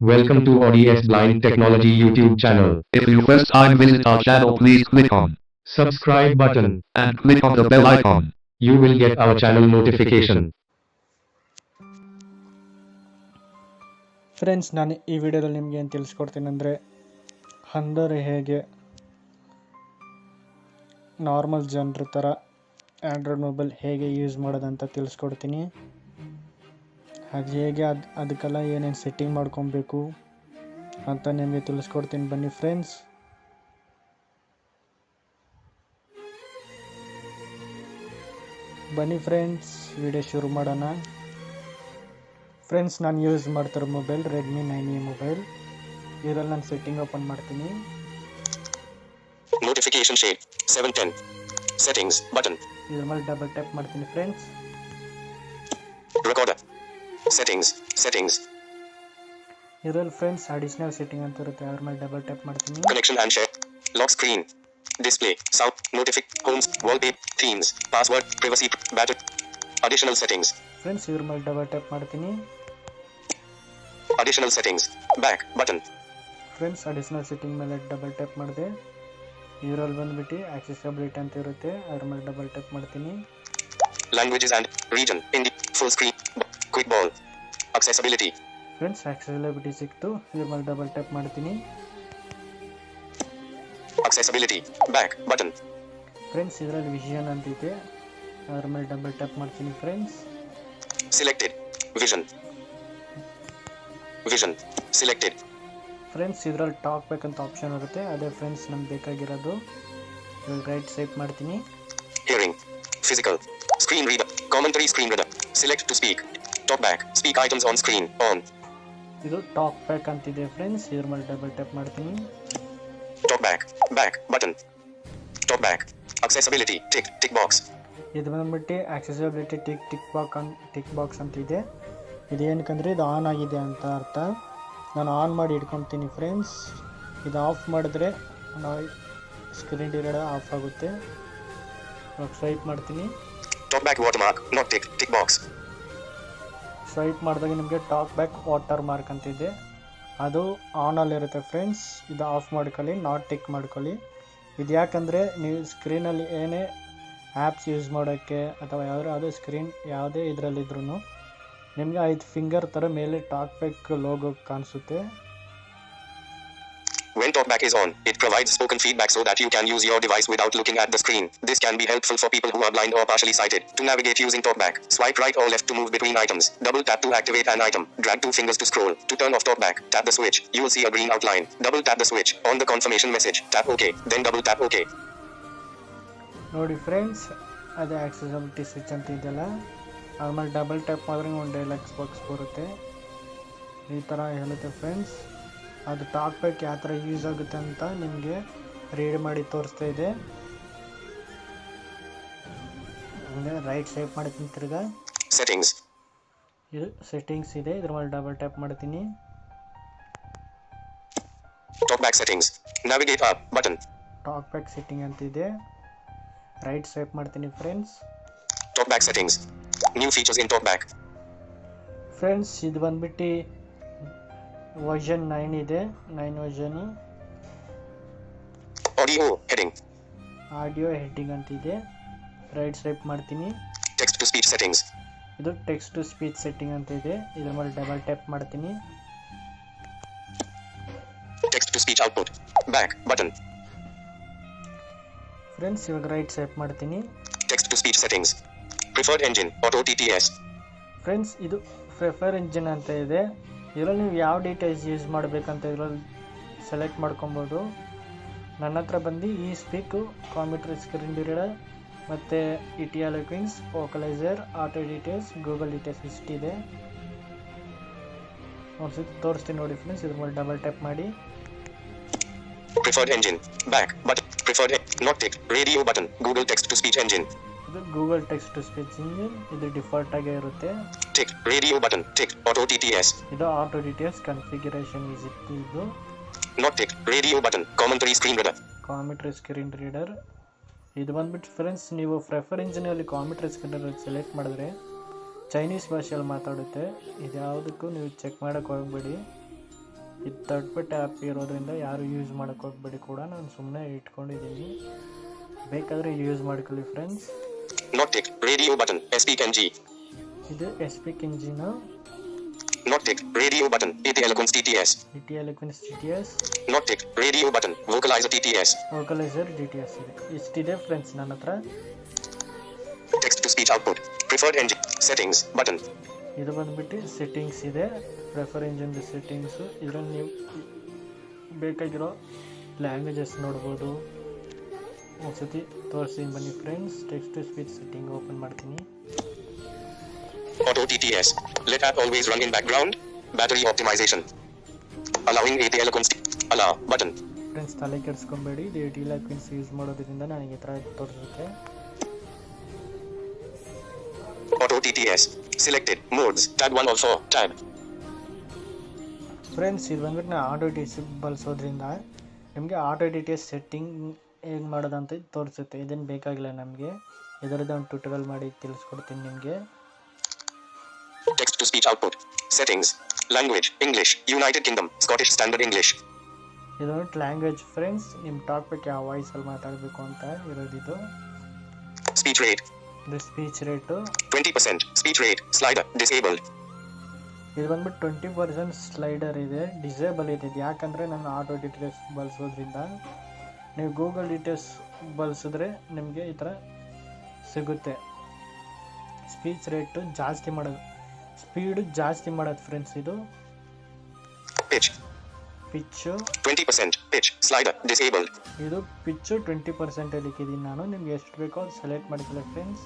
Welcome to ODS Blind Technology YouTube channel. If you first time visit our channel, please click on Subscribe button. and click on the bell icon. You will get our channel notification. Friends, ನಾನು ಈ ವಿಡಿಯೋದಲ್ಲಿ ನಿಮಗೆ ಏನು ತಿಳಿಸ್ಕೊಡ್ತೀನಿ ಅಂದರೆ, ಅಂದರೆ ಹೇಗೆ normal ಜನರ ಥರ ಆ್ಯಂಡ್ರಾಯ್ಡ್ ಮೊಬೈಲ್ ಹೇಗೆ ಯೂಸ್ ಮಾಡೋದಂತ ತಿಳಿಸ್ಕೊಡ್ತೀನಿ. ಅದು ಹೇಗೆ ಅದಕ್ಕೆಲ್ಲ ಏನೇನು ಸೆಟ್ಟಿಂಗ್ ಮಾಡ್ಕೊಬೇಕು ಅಂತ ನಿಮಗೆ ತಿಳಿಸ್ಕೊಡ್ತೀನಿ. ಬನ್ನಿ ಫ್ರೆಂಡ್ಸ್. ವಿಡಿಯೋ ಶುರು ಮಾಡೋಣ. ಫ್ರೆಂಡ್ಸ್, ನಾನು ಯೂಸ್ ಮಾಡ್ತಿರೋ ಮೊಬೈಲ್ ರೆಡ್ಮಿ 9A ಮೊಬೈಲ್. ಇದರಲ್ಲಿ ನಾನು ಸೆಟ್ಟಿಂಗ್ ಓಪನ್ ಮಾಡ್ತೀನಿ. Notification shade 710 settings button. ಇದ್ರ ಮೇಲೆ ಡಬಲ್ ಟ್ಯಾಪ್ ಮಾಡ್ತೀನಿ ಫ್ರೆಂಡ್ಸ್. ರೆಕಾರ್ಡರ್ ಸೆಟ್ಟಿಂಗ್ಸ್ ಇದರಲ್ಲಿ ಫ್ರೆಂಡ್ಸ್ ಅಡಿಷನಲ್ ಸೆಟ್ಟಿಂಗ್ ಅಂತ ಇರುತ್ತೆ. ಅದ್ರ ಮೇಲೆ ಡಬಲ್ ಟ್ಯಾಪ್ ಮಾಡ್ತೀನಿ. Connection and share lock screen display sound homes wallpaper themes password privacy battery additional settings. Friends, ಇದ್ರ ಮೇಲೆ ಡಬಲ್ ಟ್ಯಾಪ್ ಮಾಡ್ತೀನಿ. Additional settings back button. Friends, additional setting ಮೇಲೆ ಡಬಲ್ ಟ್ಯಾಪ್ ಮಾಡಿದೆ. ಇದರಲ್ಲಿ ಬಂದ್ಬಿಟ್ಟು ಆಕ್ಸೆಸಿಬಿಲಿಟಿ ಅಂತ ಇರುತ್ತೆ. ಅದ್ರ ಮೇಲೆ ಡಬಲ್ ಟ್ಯಾಪ್ ಮಾಡ್ತೀನಿ. Languages and region Hindi full screen quick ball accessibility. Friends, accessibility ಸಿಕ್ತು. ಇದ್ರ ಮೇಲೆ ಡಬಲ್ ಟ್ಯಾಪ್ ಮಾಡ್ತೀನಿ. Accessibility back button. ಫ್ರೆಂಡ್ಸ್, ಇದರಲ್ಲಿ ವಿಷನ್ ಅಂತಿದೆ. ಅದ್ರ ಮೇಲೆ ಡಬಲ್ ಟ್ಯಾಪ್ ಮಾಡ್ತೀನಿ friends. Selected vision selected. Friends, ಇದರಲ್ಲಿ ಟಾಕ್ ಬೇಕಂತ ಆಪ್ಷನ್ ಇರುತ್ತೆ. ಅದೇ ಫ್ರೆಂಡ್ಸ್ ನಮ್ಗೆ ಬೇಕಾಗಿರೋದು. ಇವಾಗ ರೈಟ್ ಸ್ವೈಪ್ ಮಾಡ್ತೀನಿ. Hearing physical screen reader commentary screen reader select to speak talk back speak items on screen on. ಇದು ಟಾಕ್ ಬ್ಯಾಕ್ ಅಂತಿದೆ ಫ್ರೆಂಡ್ಸ್. ಇದ್ರ ಮೇಲೆ ಡಬಲ್ ಟ್ಯಾಪ್ ಮಾಡ್ತೀನಿ. Talk back button. Talk back accessibility tick box. ಇದು ಬಂದ್ಬಿಟ್ಟು accessibility tick box ಅಂತಿದೆ. ಇದೇನಕ್ಕಂದರೆ ಇದು on ಆಗಿದೆ ಅಂತ ಅರ್ಥ. ನಾನು ಆನ್ ಮಾಡಿ ಇಟ್ಕೊತೀನಿ ಫ್ರೆಂಡ್ಸ್. ಇದು ಆಫ್ ಮಾಡಿದ್ರೆ ಸ್ಕ್ರೀನ್ ರೀಡರ್ ಆಫ್ ಆಗುತ್ತೆ. ಸ್ವೈಪ್ ಮಾಡ್ತೀನಿ. Talk back water mark not tick box. Swipe ಮಾಡಿದಾಗ ನಿಮಗೆ ಟಾಕ್ ಬ್ಯಾಕ್ ವಾಟರ್ ಮಾರ್ಕ್ ಅಂತಿದೆ. ಅದು ಆನಲ್ಲಿರುತ್ತೆ ಫ್ರೆಂಡ್ಸ್. ಇದು ಆಫ್ ಮಾಡ್ಕೊಳ್ಳಿ, ನಾಟ್ ಟಿಕ್ ಮಾಡ್ಕೊಳ್ಳಿ. ಇದು ಯಾಕಂದರೆ ನೀವು ಸ್ಕ್ರೀನಲ್ಲಿ ಏನೇ ಆ್ಯಪ್ಸ್ ಯೂಸ್ ಮಾಡೋಕ್ಕೆ ಅಥವಾ ಯಾವುದೇ ಸ್ಕ್ರೀನ್ ಯಾವುದೇ ಇದರಲ್ಲಿದ್ರೂ ನಿಮಗೆ 5 ಫಿಂಗರ್ ಥರ ಮೇಲೆ ಟಾಕ್ ಬ್ಯಾಕ್ ಲೋಗೋ ಕಾಣಿಸುತ್ತೆ. When TalkBack is on, it provides spoken feedback so that you can use your device without looking at the screen. This can be helpful for people who are blind or partially sighted. To navigate using TalkBack, swipe right or left to move between items. Double tap to activate an item. Drag 2 fingers to scroll. To turn off TalkBack, tap the switch. You will see a green outline. Double tap the switch. On the confirmation message, tap OK. Then double tap OK. ನೋಡಿ friends, ಅದೇ accessibility switch ಅಂತ ಇದೆಯಲ್ಲ, ಆಮೇಲೆ double tap ಮಾಡಿದ್ರೆ ಒಂದು dialogues box ಬರುತ್ತೆ. ಈ ಥರ ಹೇಳುತ್ತೆ ಫ್ರೆಂಡ್ಸ್. ಅದು ಟಾಕ್ ಬ್ಯಾಕ್ ಯಾವ ಥರ ಯೂಸ್ ಆಗುತ್ತೆ ಅಂತ ನಿಮಗೆ ರೀಡ್ ಮಾಡಿ ತೋರಿಸ್ತಾ ಇದೆ. ರೈಟ್ ಸ್ವೈಪ್ ಮಾಡ್ತೀನಿ ತಿರ್ಗಾ. Settings. ಇದು ಸೆಟ್ಟಿಂಗ್ಸ್ ಇದೆ. ಇದ್ರ ಮೇಲೆ ಡಬಲ್ ಟ್ಯಾಪ್ ಮಾಡ್ತೀನಿ. TalkBack settings. Navigate up button. Talk back setting ಅಂತಿದೆ. ರೈಟ್ ಸ್ವೈಪ್ ಮಾಡ್ತೀನಿ friends. TalkBack settings. New features in TalkBack. Friends, ಇದು ಬಂದ್ಬಿಟ್ಟು ವರ್ಷನ್ 9 ಇದೆ. 9 ವರ್ಷನು. Audio heading. ಆಡಿಯೋ ಹೆಡ್ಡಿಂಗ್ ಅಂತಿದೆ. ರೈಟ್ ಸ್ವೈಪ್ ಮಾಡ್ತೀನಿ. Text to speech settings. ಇದು text to speech setting ಅಂತ ಇದೆ. ಇದ್ರ ಮೇಲೆ ಡಬಲ್ ಟ್ಯಾಪ್ ಮಾಡ್ತೀನಿ. Text to speech output. Back button. Friends, ಇವಾಗ ರೈಟ್ ಸ್ವೈಪ್ ಮಾಡ್ತೀನಿ. Text to speech settings. Preferred engine auto TTS. Friends, ಇದು ಪ್ರಿಫರ್ ಇಂಜಿನ್ ಅಂತ ಇದೆ. ಇದರಲ್ಲಿ ನೀವು ಯಾವ ಡೀಟೇಲ್ಸ್ ಯೂಸ್ ಮಾಡಬೇಕಂತ ಇದರಲ್ಲಿ ಸೆಲೆಕ್ಟ್ ಮಾಡ್ಕೊಬೋದು. ನನ್ನ ಹತ್ರ ಬಂದು ಈ ಸ್ಪೀಕು, ಕಾಂಪ್ಯೂಟರ್ ಸ್ಕ್ರೀನ್ ರೀಡರ್ ಮತ್ತು ETL ಕ್ವಿನ್ಸ್, vocalizer, auto details, Google details ಇಷ್ಟಿದೆ. ಒಂದ್ಸತಿ ತೋರಿಸ್ತೀನಿ ನೋಡಿ ಫ್ರೆಂಡ್ಸ್. ಇದ್ರ ಮೇಲೆ ಡಬಲ್ ಟ್ಯಾಪ್ ಮಾಡಿ. Preferred engine. Back button. Preferred not tick. Radio button. Google text to speech engine. ಇದು Google text to speech engine. ಇದು ಡಿಫಾಲ್ಟ್ ಆಗೇ ಇರುತ್ತೆ. Tick. Radio button. Tick. Auto TTS. ಇದು ಆಟೋ ಡೀಟೇಲ್ಸ್ ಕಾನ್ಫಿಗರೇಷನ್ ಇತ್ತು. ಇದು not tick. Radio button. Commentary screen reader. Computer screen reader. ಇದು ಬಂದ್ಬಿಟ್ಟು friends, ನೀವು ಪ್ರೆಫರ್ ಇಂಜಿನಲ್ಲಿ ಕಾಂಪ್ಯೂಟರ್ ಸ್ಕ್ರೀನ್ ರೀಡರ್ ಸೆಲೆಕ್ಟ್ ಮಾಡಿದ್ರೆ ಚೈನೀಸ್ ಭಾಷೆಯಲ್ಲಿ ಮಾತಾಡುತ್ತೆ. ಇದು ಯಾವುದಕ್ಕೂ ನೀವು ಚೆಕ್ ಮಾಡೋಕ್ಕೆ ಹೋಗಬೇಡಿ. ಇದು ಥರ್ಡ್ ಪಾರ್ಟಿ ಆ್ಯಪ್ ಇರೋದ್ರಿಂದ ಯಾರು ಯೂಸ್ ಮಾಡೋಕ್ಕೆ ಹೋಗ್ಬೇಡಿ ಕೂಡ, ನಾನು ಸುಮ್ಮನೆ ಇಟ್ಕೊಂಡಿದ್ದೀನಿ, ಬೇಕಾದರೆ ಯೂಸ್ ಮಾಡ್ಕೊಳ್ಳಿ friends. Not tick. Radio button. Speak NG. ಇದು eSpeak engine, Not tick. Radio button. ET Eloquence TTS. ET eloquence GTS, Not tick. Radio button. Vocalizer TTS. Vocalizer GTS ಇದೆ. ಇಷ್ಟಿದೆ ಫ್ರೆಂಡ್ಸ್ ನನ್ನ ಹತ್ರ. Text to speech output. Preferred NG. Settings button. ಇದು ಬಂದ್ಬಿಟ್ಟು settings ಇದೆ, prefer engine settings. ಇದರಲ್ಲಿ ನೀವು ಬೇಕಾಗಿರೋ languages ನೋಡ್ಬೋದು. ಒಂದ್ಸತಿ ತೋರಿಸಿ ಬನ್ನಿ friends. Text to speech setting open ಮಾಡ್ತೀನಿ. Auto TTS. Let app always run in background. Battery optimization. Allowing AT Eloquence. Allow button. Friends ತಲೆ ಕೆಡಿಸ್ಕೊಬೇಡಿ, ಇದು ಇಟಿ ಎಲೆಕ್ವೆನ್ಸ್ ಯೂಸ್ ಮಾಡೋದ್ರಿಂದ ನನಗೆ ಈ ಥರ ತೋರಿಸುತ್ತೆ. Auto TTS. Selected. Modes. Tab 1 or 4. Tab. Friends ಇದು ಬಂದ್ಬಿಟ್ಟು ನಾನು ಆಟೋ ಟಿ ಸಿ ಬಳಸೋದ್ರಿಂದ ನಿಮಗೆ auto T T S setting ಹೇಗೆ ಮಾಡೋದಂತ ತೋರಿಸುತ್ತೆ. ಇದೇನು ಬೇಕಾಗಿಲ್ಲ ನಮಗೆ, ಇದರದ್ದು ಒಂದು ಟ್ಯುಟೋರಿಯಲ್ ಮಾಡಿ ತಿಳಿಸ್ಕೊಡ್ತೀನಿ ನಿಮಗೆ. Text to speech output. Settings. Language. English. United Kingdom. Scottish Standard English. ಇದೊಂದು ಲ್ಯಾಂಗ್ವೇಜ್ ಫ್ರೆಂಡ್ಸ್, ನಿಮ್ಮ ಟಾಪಿಕ್ ಯಾವ ವಾಯ್ಸಲ್ಲಿ ಮಾತಾಡಬೇಕು ಅಂತ ಇರೋದಿದು. Speech rate. ಇದು speech rate. 20%. Speech rate. Slider. Disabled. ಇದು ಬಂದ್ಬಿಟ್ಟು 20% ಸ್ಲೈಡರ್ ಇದೆ, ಡಿಸೇಬಲ್ ಇದೆ. ಇದು ಯಾಕಂದರೆ ನಾನು ಆಟೋ ಟಿ ಟಿ ಎಸ್ ಬಳಸೋದ್ರಿಂದ. ನೀವು ಗೂಗಲ್ ಡಿ ಟಿ ಎಸ್ ಬಳಸಿದ್ರೆ ನಿಮಗೆ ಈ ಥರ ಸಿಗುತ್ತೆ. ಸ್ಪೀಚ್ ರೇಟು ಜಾಸ್ತಿ ಮಾಡೋದು, ಸ್ಪೀಡು ಜಾಸ್ತಿ ಮಾಡೋದು ಫ್ರೆಂಡ್ಸ್. ಇದು Pitch. Pitch 20%. Pitch. Slider. Disabled. ಇದು ಪಿಚ್ಚು 20% ಇಕ್ಕಿದ್ದೀನಿ ನಾನು. ನಿಮ್ಗೆ ಎಷ್ಟು ಬೇಕೋ ಅದು ಸೆಲೆಕ್ಟ್ ಮಾಡ್ಕೊಳ್ಳಿ ಫ್ರೆಂಡ್ಸ್.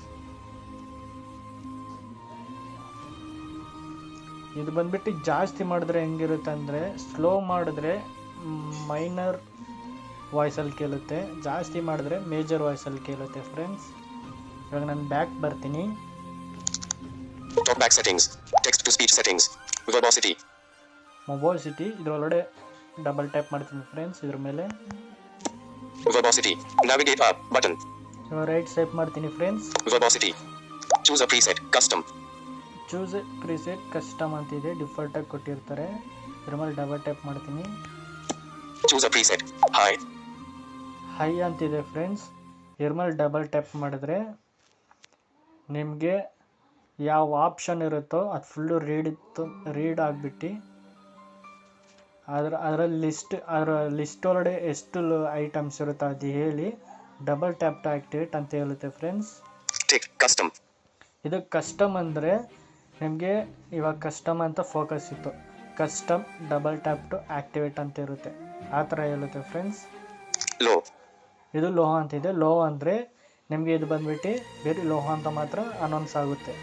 ಇದು ಬಂದ್ಬಿಟ್ಟು ಜಾಸ್ತಿ ಮಾಡಿದ್ರೆ ಹೆಂಗಿರುತ್ತೆ ಅಂದರೆ, ಸ್ಲೋ ಮಾಡಿದ್ರೆ ಮೈನರ್ ವಾಯ್ಸಲ್ಲಿ ಕೇಳುತ್ತೆ, ಜಾಸ್ತಿ ಮಾಡಿದ್ರೆ ಮೇಜರ್ ವಾಯ್ಸಲ್ಲಿ ಕೇಳುತ್ತೆ ಫ್ರೆಂಡ್ಸ್. ಇವಾಗ ನಾನು ಬ್ಯಾಕ್ ಬರ್ತೀನಿ. Talkback settings. Text to speech settings. Verbosity. ಮೊಬೈಸಿಟಿ ಇದರೊಳಗಡೆ ಡಬಲ್ ಟ್ಯಾಪ್ ಮಾಡ್ತೀನಿ ಫ್ರೆಂಡ್ಸ್. ಇದ್ರ ಮೇಲೆ Verbosity. Navigate up button. ಇವಾಗ ರೈಟ್ ಸ್ವೈಪ್ ಮಾಡ್ತೀನಿ friends. Verbosity. Choose a preset. Custom. Choose preset custom ಅಂತಿದೆ, ಡಿಫಾಲ್ಟಾಗಿ ಕೊಟ್ಟಿರ್ತಾರೆ. ಇದ್ರ ಮೇಲೆ ಡಬಲ್ ಟ್ಯಾಪ್ ಮಾಡ್ತೀನಿ. Choose a preset. High. High ಅಂತಿದೆ ಫ್ರೆಂಡ್ಸ್. ಇದ್ರ ಮೇಲೆ ಡಬಲ್ ಟ್ಯಾಪ್ ಮಾಡಿದ್ರೆ ನಿಮಗೆ ಯಾವ ಆಪ್ಷನ್ ಇರುತ್ತೋ ಅದು ಫುಲ್ಲು ರೀಡ್ ಆಗಿಬಿಟ್ಟು ಅದರ ಲಿಸ್ಟ್ ಒಳಗಡೆ ಎಷ್ಟು ಐಟಮ್ಸ್ ಇರುತ್ತೋ ಅದು ಹೇಳಿ ಡಬಲ್ ಟ್ಯಾಪ್ ಟು ಆಕ್ಟಿವೇಟ್ ಅಂತ ಹೇಳುತ್ತೆ ಫ್ರೆಂಡ್ಸ್. Tick. Custom. ಇದು ಕಸ್ಟಮ್ ಅಂದರೆ ನಿಮಗೆ ಇವಾಗ ಕಸ್ಟಮ್ ಅಂತ ಫೋಕಸ್ ಇತ್ತು, custom double tap to activate ಅಂತ ಇರುತ್ತೆ, ಆ ಥರ ಹೇಳುತ್ತೆ ಫ್ರೆಂಡ್ಸ್. Low. ಇದು ಲೋ ಅಂತಿದೆ. ಲೋ ಅಂದರೆ ನಿಮಗೆ ಇದು ಬಂದ್ಬಿಟ್ಟು ಬೇರೆ ಲೋ ಅಂತ ಮಾತ್ರ ಅನೌನ್ಸ್ ಆಗುತ್ತೆ.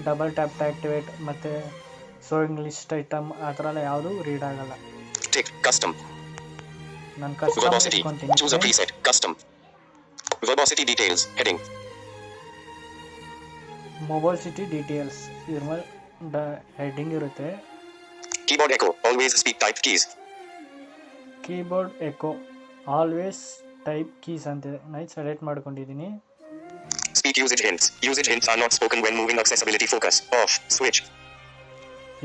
ಡಬಲ್ ಟ್ಯಾಪ್ ಟು ಆಕ್ಟಿವೇಟ್ ಮತ್ತು ಸೋಯಿಂಗ್ ಲಿಸ್ಟ್ ಐಟಮ್ ಆ ಥರ ಎಲ್ಲ ಯಾವುದು ರೀಡ್ ಆಗಲ್ಲ. Tick. Custom. ನಾನು custom Verbosity. ಇಟ್ಕೊತೀನಿ. Choose a preset. Custom. Verbosity details. Heading. Mobile city details ಇದ್ರ ಮೇಲೆ ಹೆಡ್ಡಿಂಗ್ ಇರುತ್ತೆ. Keyboard echo. Always speak type keys. Keyboard echo always type keys ಅಂತಿದೆ, ನಾನು ಸೆಲೆಕ್ಟ್ ಮಾಡ್ಕೊಂಡಿದ್ದೀನಿ. Speak usage hints. Usage hints are not spoken when moving accessibility focus. Off. Switch.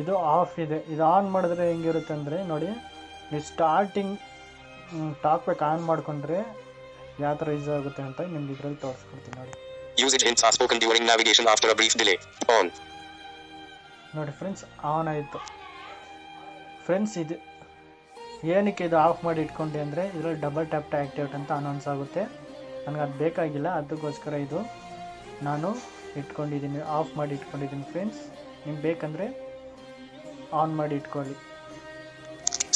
ಇದು of ಇದೆ. ಇದು on ಮಾಡಿದ್ರೆ ಹೆಂಗಿರುತ್ತೆ ಅಂದರೆ ನೋಡಿ, ನೀವು ಸ್ಟಾರ್ಟಿಂಗ್ ಟಾಕ್ ಬ್ಯಾಕ್ ಆನ್ ಮಾಡಿಕೊಂಡ್ರೆ ಯಾವ ಥರ ಯೂಸ್ ಆಗುತ್ತೆ ಅಂತ ನಿಮ್ಗೆ ಇದರಲ್ಲಿ ತೋರಿಸ್ಕೊಡ್ತೀನಿ ನೋಡಿ. Usage hints are spoken during navigation after a brief delay. On. ನೋಡಿ ಫ್ರೆಂಡ್ಸ್, ಆನ್ ಆಯಿತು ಫ್ರೆಂಡ್ಸ್. ಇದು ಏನಕ್ಕೆ ಇದು ಆಫ್ ಮಾಡಿ ಇಟ್ಕೊಂಡೆ ಅಂದರೆ ಇದರಲ್ಲಿ ಡಬಲ್ ಟ್ಯಾಪ್ ಟು ಆಕ್ಟಿವೇಟ್ ಅಂತ ಅನೌನ್ಸ್ ಆಗುತ್ತೆ. ನನಗೆ ಅದು ಬೇಕಾಗಿಲ್ಲ, ಅದಕ್ಕೋಸ್ಕರ ಇದು ನಾನು ಇಟ್ಕೊಂಡಿದ್ದೀನಿ, ಆಫ್ ಮಾಡಿ ಇಟ್ಕೊಂಡಿದ್ದೀನಿ ಫ್ರೆಂಡ್ಸ್. ನಿಮ್ಗೆ ಬೇಕಂದರೆ ಆನ್ ಮಾಡಿ ಇಟ್ಕೊಳ್ಳಿ.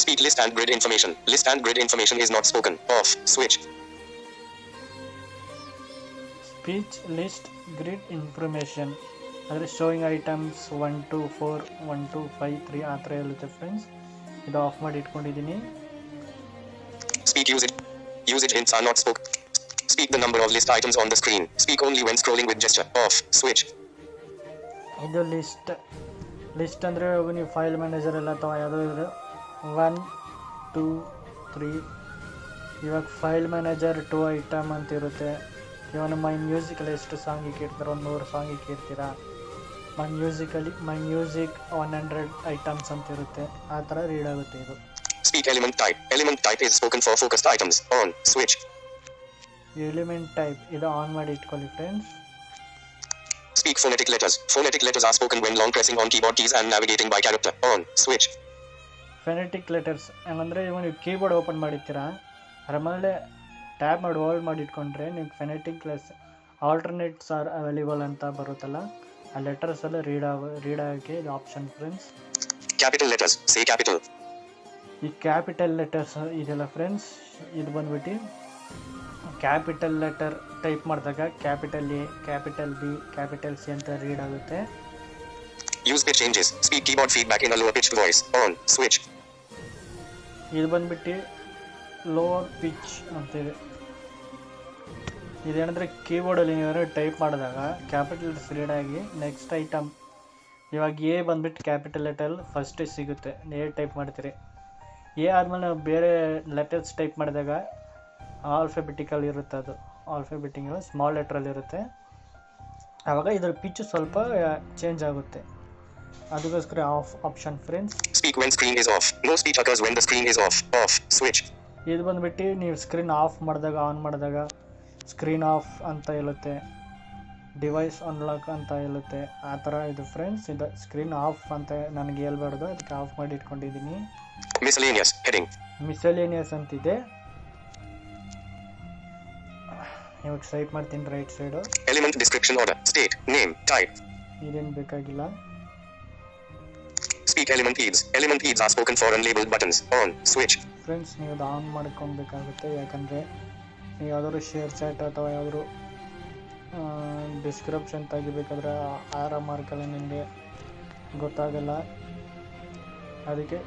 Speak list and grid information. List and grid information is not spoken. Off. Switch. Speech list grid information ಅಂದರೆ ಶೋಯಿಂಗ್ ಐಟಮ್ಸ್ 1 to 4, 1 to 5, 3 ಆ ಥರ ಹೇಳುತ್ತೆ ಫ್ರೆಂಡ್ಸ್. ಇದು ಆಫ್ ಮಾಡಿ ಇಟ್ಕೊಂಡಿದ್ದೀನಿ. Speak usage hints are not spoken. Speak the number of list items on the screen. Speak only when scrolling with gesture. Off. Switch. ಇದು list ಅಂದರೆ ನೀವು ಫೈಲ್ ಮ್ಯಾನೇಜರ್ ಎಲ್ಲ ಅಥವಾ ಯಾವುದೋ ಇದ್ರೆ 1 2 3. ಇವಾಗ ಫೈಲ್ ಮ್ಯಾನೇಜರ್ 2 ಐಟಮ್ ಅಂತ ಇರುತ್ತೆ. ಇವಾಗ ನಮ್ಮ ಮ್ಯೂಸಿಕಲ್ಲಿ ಎಷ್ಟು ಸಾಂಗ್ ಇಕ್ಕಿರ್ತಾರೆ, ಒಂದು 100 ಸಾಂಗ್ ಇಕ್ಕಿರ್ತೀರ. ಮೈ ಮ್ಯೂಸಿಕ್ 100 ಐಟಮ್ಸ್ ಅಂತ ಇರುತ್ತೆ, ಆ ಥರ ರೀಡ್ ಆಗುತ್ತೆ ಇದು. Speak element type. Element type is spoken for focused items. On. Switch. Element type ಇದು ಆನ್ ಮಾಡಿ ಇಟ್ಕೊಳ್ಳಿ friends. Speak phonetic letters. Phonetic letters are spoken when long pressing on keyboard keys and navigating by character. On. Switch. Phonetic letters ಹಂಗಂದರೆ ಇವಾಗ ನೀವು keyboard open ಮಾಡಿರ್ತೀರಾ, ಅದ್ರ ಮೇಲೆ tab ಮಾಡಿ hold ಮಾಡಿ ಇಟ್ಕೊಂಡ್ರೆ ನೀವು ಫೆನೆಟಿಕ್ ಆಲ್ಟರ್ನೇಟ್ಸ್ ಆರ್ ಅವೈಲೇಬಲ್ ಅಂತ ಬರುತ್ತಲ್ಲ, ಆ ಲೆಟರ್ಸ್ ಎಲ್ಲ ರೀಡ್ ಆಗೋಕ್ಕೆ ಇದು option friends. Capital letters. Say capital. ಈ ಕ್ಯಾಪಿಟಲ್ ಲೆಟರ್ಸ್ ಇದೆಲ್ಲ ಫ್ರೆಂಡ್ಸ್, ಇದು ಬಂದ್ಬಿಟ್ಟು ಕ್ಯಾಪಿಟಲ್ ಲೆಟರ್ ಟೈಪ್ ಮಾಡಿದಾಗ capital A, capital B, capital C ಅಂತ ರೀಡ್ ಆಗುತ್ತೆ. Use pitch changes. Speak keyboard feedback in a lower pitched voice. On. Switch. ಇದು ಬಂದ್ಬಿಟ್ಟು lower pitch ಅಂತಿದೆ. ಇದೇನಂದರೆ ಕೀಬೋರ್ಡಲ್ಲಿ ನೀವು ಟೈಪ್ ಮಾಡಿದಾಗ ಕ್ಯಾಪಿಟಲ್ ಲೆಟರ್ಸ್ ರೀಡ್ ಆಗಿ ನೆಕ್ಸ್ಟ್ ಐಟಮ್ ಇವಾಗ ಎ ಬಂದ್ಬಿಟ್ಟು ಕ್ಯಾಪಿಟಲ್ ಲೆಟರ್ ಫಸ್ಟ್ ಸಿಗುತ್ತೆ, ಎ ಟೈಪ್ ಮಾಡ್ತೀರಿ. ಎ ಆದಮೇಲೆ ನಾವು ಬೇರೆ ಲೆಟರ್ಸ್ ಟೈಪ್ ಮಾಡಿದಾಗ ಆಲ್ಫಾಬೆಟಿಕಲ್ ಇರುತ್ತೆ, ಅದು ಆಲ್ಫಾಬೆಟಿಕಲ್ ಸ್ಮಾಲ್ ಲೆಟ್ರಲ್ಲಿ ಇರುತ್ತೆ. ಆವಾಗ ಇದರ ಪಿಚ್ ಸ್ವಲ್ಪ ಚೇಂಜ್ ಆಗುತ್ತೆ, ಅದಕ್ಕೋಸ್ಕರ option friends. Speak when screen is off. No speech occurs when the screen is off. Off. Switch. ಇದು ಬಂದ್ಬಿಟ್ಟು ನೀವು ಸ್ಕ್ರೀನ್ ಆಫ್ ಮಾಡಿದಾಗ ಆನ್ ಮಾಡಿದಾಗ ಸ್ಕ್ರೀನ್ ಆಫ್ ಅಂತ ಹೇಳುತ್ತೆ, ಡಿವೈಸ್ ಅನ್ಲಾಕ್ ಅಂತ ಹೇಳುತ್ತೆ, ಆ ಥರ ಇದು ಫ್ರೆಂಡ್ಸ್. ಇದು ಸ್ಕ್ರೀನ್ ಆಫ್ ಅಂತ ನನಗೆ ಹೇಳ್ಬಾರ್ದು, ಅದಕ್ಕೆ ಆಫ್ ಮಾಡಿ ಇಟ್ಕೊಂಡಿದ್ದೀನಿ. Miscellaneous. Heading. ಮಿಸಲೇನಿಯಸ್ ಅಂತಿದೆ, ಇವಾಗ ಟೈಪ್ ಮಾಡ್ತೀನಿ right side. Element description order. State. Name. Type. ಇದೇನು ಬೇಕಾಗಿಲ್ಲ. Speak element aids. Element aids are spoken for unlabeled buttons. On. Switch. Friends ನೀವು ಅದು ಆನ್ ಮಾಡ್ಕೊಬೇಕಾಗುತ್ತೆ, ಯಾಕಂದರೆ ನೀವು ಯಾವ್ದಾದ್ರು ಶೇರ್ ಚಾಟ್ ಅಥವಾ ಯಾವ್ದಾದ್ರು ಡಿಸ್ಕ್ರಿಪ್ಷನ್ ತೆಗಿಬೇಕಾದ್ರೆ ಆರ ಮಾರ್ಕಲ್ಲಿ ನಿಮಗೆ ಗೊತ್ತಾಗಲ್ಲ, ಅದಕ್ಕೆ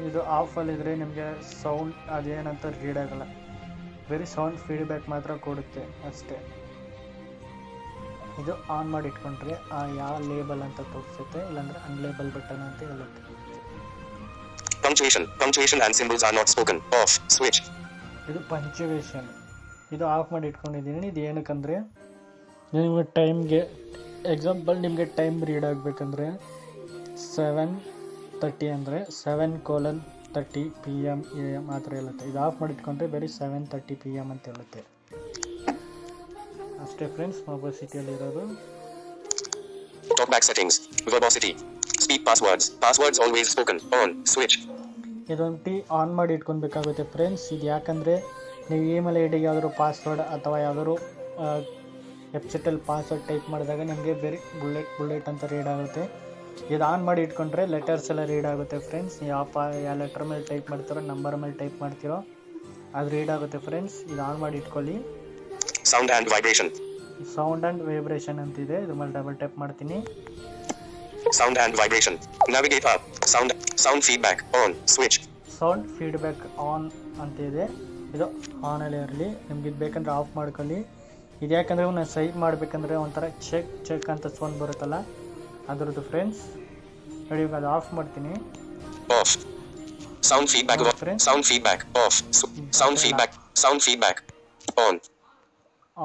ಇದು ಆಫಲ್ಲಿದ್ದರೆ ನಿಮಗೆ ಸೌಂಡ್ ಅದೇನಂತ ರೀಡ್ ಆಗಲ್ಲ, ಬರೀ ಸೌಂಡ್ ಫೀಡ್ಬ್ಯಾಕ್ ಮಾತ್ರ ಕೊಡುತ್ತೆ ಅಷ್ಟೇ. ಇದು ಆನ್ ಮಾಡಿ ಇಟ್ಕೊಂಡ್ರೆ ಯಾವ ಲೇಬಲ್ ಅಂತ ತೋರಿಸುತ್ತೆ, ಇಲ್ಲಾಂದರೆ ಅನ್ಲೇಬಲ್ ಬಟನ್ ಅಂತ ಹೇಳುತ್ತೆ. Punctuation and symbols are not spoken. Off. Switch. ಇದು ಪಂಕ್ಚುವೇಷನ್, ಇದು ಆಫ್ ಮಾಡಿ ಇಟ್ಕೊಂಡಿದ್ದೀನಿ. ಇದು ಏನಕ್ಕಂದರೆ ನಿಮಗೆ ಟೈಮ್ಗೆ ಎಕ್ಸಾಂಪಲ್ ನಿಮಗೆ ಟೈಮ್ ರೀಡ್ ಆಗಬೇಕಂದ್ರೆ 7:30 ಅಂದರೆ 7:30 PM AM ಆ ಥರ ಹೇಳುತ್ತೆ. ಇದು ಆಫ್ ಮಾಡಿ ಇಟ್ಕೊಂಡ್ರೆ ಬರೀ 7:30 PM ಅಂತ ಹೇಳುತ್ತೆ ಅಷ್ಟೇ ಫ್ರೆಂಡ್ಸ್. ಮೊಬೈಲ್ ಇರೋದು Talkback settings. Verbosity. Speak passwords. Passwords always spoken. On. Switch. ಇದೊಂದು ಆನ್ ಮಾಡಿ ಇಟ್ಕೊಬೇಕಾಗುತ್ತೆ ಫ್ರೆಂಡ್ಸ್. ಇದು ಯಾಕಂದರೆ ನೀವು ಇಮೇಲ್ ಐ ಡಿಗೆ ಯಾವ್ದಾದ್ರು ಪಾಸ್ವರ್ಡ್ ಅಥವಾ ಯಾವ್ದಾದ್ರು ವೆಬ್ಸೈಟಲ್ಲಿ ಪಾಸ್ವರ್ಡ್ ಟೈಪ್ ಮಾಡಿದಾಗ ನಿಮಗೆ ಬರೀ ಬುಲೆಟ್ ಅಂತ ರೀಡ್ ಆಗುತ್ತೆ. ಇದು ಆನ್ ಮಾಡಿ ಇಟ್ಕೊಂಡ್ರೆ ಲೆಟರ್ಸ್ ಎಲ್ಲ ರೀಡ್ ಆಗುತ್ತೆ ಫ್ರೆಂಡ್ಸ್. ಯಾವ ಲೆಟರ್ ಮೇಲೆ ಟೈಪ್ ಮಾಡ್ತೀರೋ, ನಂಬರ್ ಮೇಲೆ ಟೈಪ್ ಮಾಡ್ತೀರೋ ಅದು ರೀಡ್ ಆಗುತ್ತೆ ಫ್ರೆಂಡ್ಸ್. ಇದು ಆನ್ ಮಾಡಿ ಇಟ್ಕೊಳ್ಳಿ. Sound and vibration. Sound and vibration ಅಂತಿದೆ, ಇದ್ರ ಮೇಲೆ ಡಬಲ್ ಟ್ಯಾಪ್ ಮಾಡ್ತೀನಿ. Sound and vibration. Navigate up. Sound feedback. On. Switch. Sound feedback on ಅಂತಿದೆ, ಇದು ಆನಲ್ಲಿ ಇರಲಿ. ನಿಮ್ಗೆ ಇದು ಬೇಕಂದ್ರೆ ಆಫ್ ಮಾಡ್ಕೊಳ್ಳಿ. ಇದು ಯಾಕಂದರೆ ನಾನು ಸೈಪ್ ಮಾಡಬೇಕಂದ್ರೆ ಒಂಥರ ಚೆಕ್ ಅಂತ ಸೌಂಡ್ ಬರುತ್ತಲ್ಲ ಅದರದ್ದು ಫ್ರೆಂಡ್ಸ್. ನೋಡಿ ಇವಾಗ ಅದು ಆಫ್ ಮಾಡ್ತೀನಿ. Off. Sound feedback. Friends. Sound feedback. Off. Sound feedback. Sound feedback. On.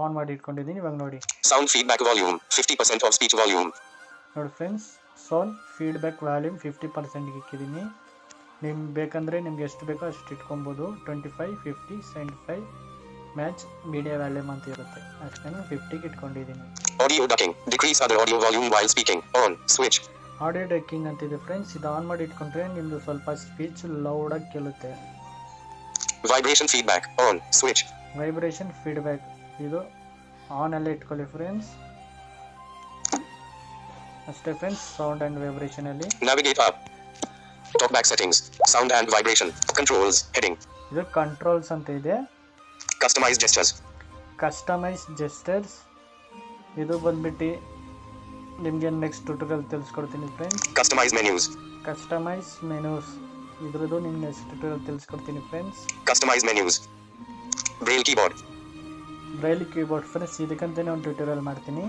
On ಮಾಡಿ ಇಟ್ಕೊಂಡಿದ್ದೀನಿ. ಇವಾಗ ನೋಡಿ Sound feedback volume. 50% of speech volume. ನೋಡಿ ಫ್ರೆಂಡ್ಸ್, ಸೌಂಡ್ ಫೀಡ್ಬ್ಯಾಕ್ ವ್ಯಾಲ್ಯೂಮ್ 50%ಗೆ ಇಕ್ಕಿದ್ದೀನಿ. ನಿಮ್ಗೆ ಬೇಕಂದರೆ ನಿಮ್ಗೆ ಎಷ್ಟು ಬೇಕೋ ಅಷ್ಟು ಇಟ್ಕೊಬೋದು. 25, 50, 75 ಮ್ಯಾಚ್ ಮೀಡಿಯಾ ವ್ಯಾಲ್ಯೂಮ್ ಅಂತ ಇರುತ್ತೆ, ಅಷ್ಟೇ 50ಗೆ ಇಟ್ಕೊಂಡಿದ್ದೀನಿ. Audio ducking. Decrease other audio volume while speaking. On. Switch. Audio ducking ಅಂತಿದೆ ಫ್ರೆಂಡ್ಸ್. ಇದು ಆನ್ ಮಾಡಿ ಇಟ್ಕೊಂಡ್ರೆ ನಿಮ್ಮದು ಸ್ವಲ್ಪ ಸ್ಪೀಚ್ ಲೌಡಾಗಿ ಕೇಳುತ್ತೆ. Vibration feedback. On. Switch. Vibration feedback ಇದು ಆನಲ್ಲೇ ಇಟ್ಕೊಳ್ಳಿ ಫ್ರೆಂಡ್ಸ್ ಅಷ್ಟೇ ಫ್ರೆಂಡ್ಸ್. ಸೌಂಡ್ ಆ್ಯಂಡ್ ವೈಬ್ರೇಷನಲ್ಲಿ Navigate up. Talkback settings. Sound and vibration. Controls. Heading. ಇದು ಕಂಟ್ರೋಲ್ಸ್ ಅಂತ ಇದೆ. Customize gestures. ಕಸ್ಟಮೈಸ್ ಜೆಸ್ಟರ್ಸ್ ಇದು ಬಂದ್ಬಿಟ್ಟು ನಿಮಗೆ ನೆಕ್ಸ್ಟ್ ಟ್ಯೂಟೋರಿಯಲ್ ತಿಳಿಸ್ಕೊಡ್ತೀನಿ friends. Customize menus. Customize menus ಇದ್ರದ್ದು ನಿಮ್ಗೆ ನೆಕ್ಸ್ಟ್ ಟ್ಯೂಟೋರಿಯಲ್ ತಿಳಿಸ್ಕೊಡ್ತೀನಿ friends. Customize menus. Braille keyboard. Braille keyboard friends, ಇದಕ್ಕಂತಲೇ ಒಂದು ಟ್ಯೂಟೋರಿಯಲ್ ಮಾಡ್ತೀನಿ.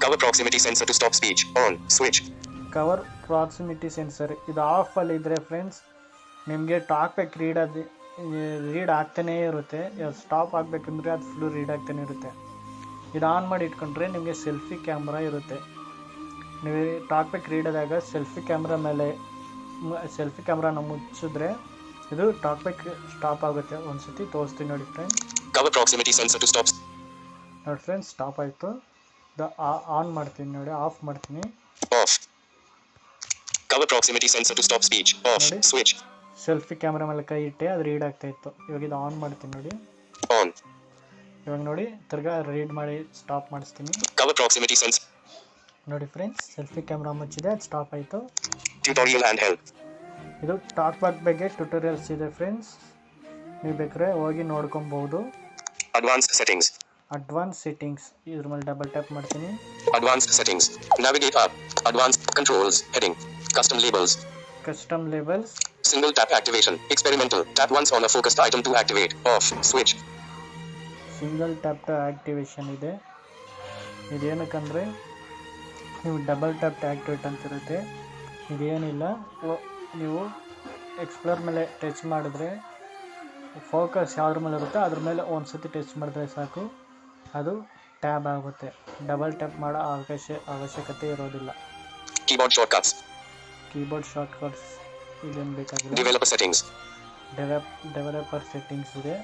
Cover proximity sensor to stop speech. On. Switch. Cover proximity sensor ಇದು ಆಫಲ್ಲಿ ಇದ್ದರೆ ಫ್ರೆಂಡ್ಸ್ ನಿಮಗೆ ಟಾಕ್ ಬ್ಯಾಕ್ ರೀಡ್ ಆಗ್ತಾನೇ ಇರುತ್ತೆ. ಸ್ಟಾಪ್ ಆಗಬೇಕಂದ್ರೆ ಅದು ಫುಲ್ಲು ರೀಡ್ ಆಗ್ತಾನೆ ಇರುತ್ತೆ. ಇದು ಆನ್ ಮಾಡಿ ಇಟ್ಕೊಂಡ್ರೆ ನಿಮಗೆ ಸೆಲ್ಫಿ ಕ್ಯಾಮ್ರಾ ಇರುತ್ತೆ. ನೀವು ಟಾಕ್ ಬ್ಯಾಕ್ ರೀಡ್ ಆದಾಗ ಸೆಲ್ಫಿ ಕ್ಯಾಮ್ರಾನ ಮುಚ್ಚಿದ್ರೆ ಇದು ಟಾಕ್ ಬ್ಯಾಕ್ ಸ್ಟಾಪ್ ಆಗುತ್ತೆ. ಒಂದ್ಸತಿ ತೋರಿಸ್ತೀನಿ ನೋಡಿ friends. Cover proximity sensor to stop. ನೋಡಿ ಫ್ರೆಂಡ್ಸ್, ಸ್ಟಾಪ್ ಆಯಿತು. ಆನ್ ಮಾಡ್ತೀನಿ ನೋಡಿ, ಆಫ್ ಮಾಡ್ತೀನಿ. Off. Cover proximity sensor to stop speech. Off. ನೋಡಿ. Switch. ಸೆಲ್ಫಿ ಕ್ಯಾಮ್ರಾ ಮೇಲೆ ಕೈ ಇಟ್ಟೆ ಅದು ರೀಡ್ ಆಗ್ತಾ ಇತ್ತು. ಇವಾಗ ಇದು ಆನ್ ಮಾಡ್ತೀನಿ ನೋಡಿ. On. ಇವಾಗ ನೋಡಿ ತಿರ್ಗಾ ರೀಡ್ ಮಾಡಿ ಸ್ಟಾಪ್ ಮಾಡಿಸ್ತೀನಿ. Cover proximity sensor. ನೋಡಿ ಫ್ರೆಂಡ್ಸ್, ಸೆಲ್ಫಿ ಕ್ಯಾಮ್ರಾ ಮುಚ್ಚಿದೆ, ಅದು ಸ್ಟಾಪ್ ಆಯಿತು. Tutorial and help. ಇದು ಟಾಕ್ ಬ್ಯಾಕ್ ಬಗ್ಗೆ ಟ್ಯುಟೋರಿಯಲ್ಸ್ ಇದೆ ಫ್ರೆಂಡ್ಸ್, ನೀವು ಬೇಕಾದ್ರೆ ಹೋಗಿ ನೋಡ್ಕೊಬಹುದು. Advanced settings. ಅಡ್ವಾನ್ಸ್ ಸೆಟ್ಟಿಂಗ್ಸ್, ಇದ್ರ ಮೇಲೆ ಡಬಲ್ ಟ್ಯಾಪ್ ಮಾಡ್ತೀನಿ. Advanced settings. Navigate up. Advanced controls. Heading. Custom labels. Custom labels. Single tap activation. Experimental. Tap once on a focused item to activate. Off. Switch. Single tap to activation ಇದೆ. ಇದೇನಕ್ಕಂದರೆ ನೀವು double tap to activate ಅಂತಿರುತ್ತೆ. ಇದೇನಿಲ್ಲ, ನೀವು explore ಮೇಲೆ touch ಮಾಡಿದ್ರೆ focus ಯಾವ್ದ್ರ ಮೇಲೆ ಇರುತ್ತೆ ಅದ್ರ ಮೇಲೆ ಒಂದು ಸತಿ ಟಚ್ ಮಾಡಿದ್ರೆ ಸಾಕು, ಅದು ಟ್ಯಾಬ್ ಆಗುತ್ತೆ. ಡಬಲ್ ಟ್ಯಾಪ್ ಮಾಡೋ ಅವಶ್ಯಕತೆ ಇರೋದಿಲ್ಲ. Keyboard shortcuts. ಕೀಬೋರ್ಡ್ ಶಾರ್ಟ್ಕಟ್ಸ್ ಇದೇನು ಬೇಕಾಗಿಲ್ಲ. Developer settings. ಡೆವಲಪರ್ ಸೆಟ್ಟಿಂಗ್ಸ್ ಇದೆ.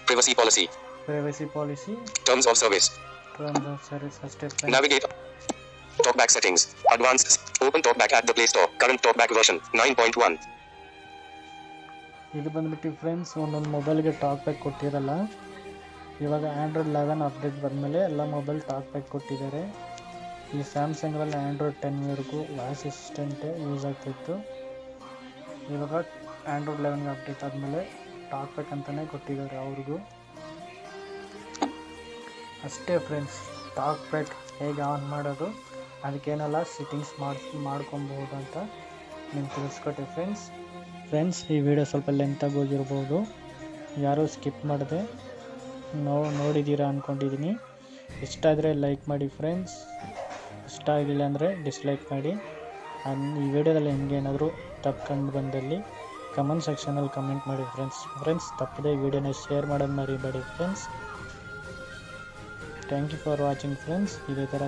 Privacy policy. Privacy policy, Terms of service. Terms of service ಅಷ್ಟೇ. Navigate. Talkback settings. Advanced. Open Talkback at the Play Store. Current Talkback version 9.1. ಇದು ಬಂದ್ಬಿಟ್ಟು friends, ಒಂದೊಂದು ಮೊಬೈಲ್ಗೆ talk back ಕೊಟ್ಟಿರಲ್ಲ. ಇವಾಗ Android 11 update ಬಂದಮೇಲೆ ಎಲ್ಲ mobile talk back ಕೊಟ್ಟಿದ್ದಾರೆ. ಈ ಸ್ಯಾಮ್ಸಂಗಲ್ಲಿ ಆ್ಯಂಡ್ರಾಯ್ಡ್ 10ವರೆಗೂ ವಾಯ್ಸ್ ಅಸಿಸ್ಟೆಂಟೇ ಯೂಸ್ ಆಗ್ತಿತ್ತು. ಇವಾಗ ಆ್ಯಂಡ್ರಾಯ್ಡ್ 11ಗೆ ಅಪ್ಡೇಟ್ ಆದಮೇಲೆ ಟಾಕ್ ಬ್ಯಾಕ್ ಅಂತಲೇ ಕೊಟ್ಟಿದ್ದಾರೆ ಅವ್ರಿಗೂ. ಅಷ್ಟೇ ಫ್ರೆಂಡ್ಸ್, ಟಾಕ್ ಬ್ಯಾಕ್ ಹೇಗೆ ಆನ್ ಮಾಡೋದು, ಅದಕ್ಕೇನೆಲ್ಲ ಸೆಟ್ಟಿಂಗ್ಸ್ ಮಾಡ್ಕೊಬೋದು ಅಂತ ನಿಮ್ಗೆ ತಿಳಿಸ್ಕೊಟ್ಟೆ ಫ್ರೆಂಡ್ಸ್. ಈ ವಿಡಿಯೋ ಸ್ವಲ್ಪ ಲೆಂತಾಗಿ ಹೋಗಿರ್ಬೋದು, ಯಾರೂ ಸ್ಕಿಪ್ ಮಾಡದೆ ನೋಡಿದ್ದೀರಾ ಅಂದ್ಕೊಂಡಿದ್ದೀನಿ. ಇಷ್ಟ ಆದರೆ ಲೈಕ್ ಮಾಡಿ ಫ್ರೆಂಡ್ಸ್, ಇಷ್ಟ ಆಗಿಲ್ಲ ಅಂದರೆ ಡಿಸ್ಲೈಕ್ ಮಾಡಿ. ಈ ವಿಡಿಯೋದಲ್ಲಿ ನಿಮಗೇನಾದರೂ ತಪ್ಪು ಕಂಡು ಬಂದಲ್ಲಿ ಕಮೆಂಟ್ ಸೆಕ್ಷನಲ್ಲಿ ಕಮೆಂಟ್ ಮಾಡಿ ಫ್ರೆಂಡ್ಸ್. ತಪ್ಪದೆ ವಿಡಿಯೋನ ಶೇರ್ ಮಾಡೋದು ಮರಿಬೇಡಿ friends. Thank you for watching friends. ಇದೇ ಥರ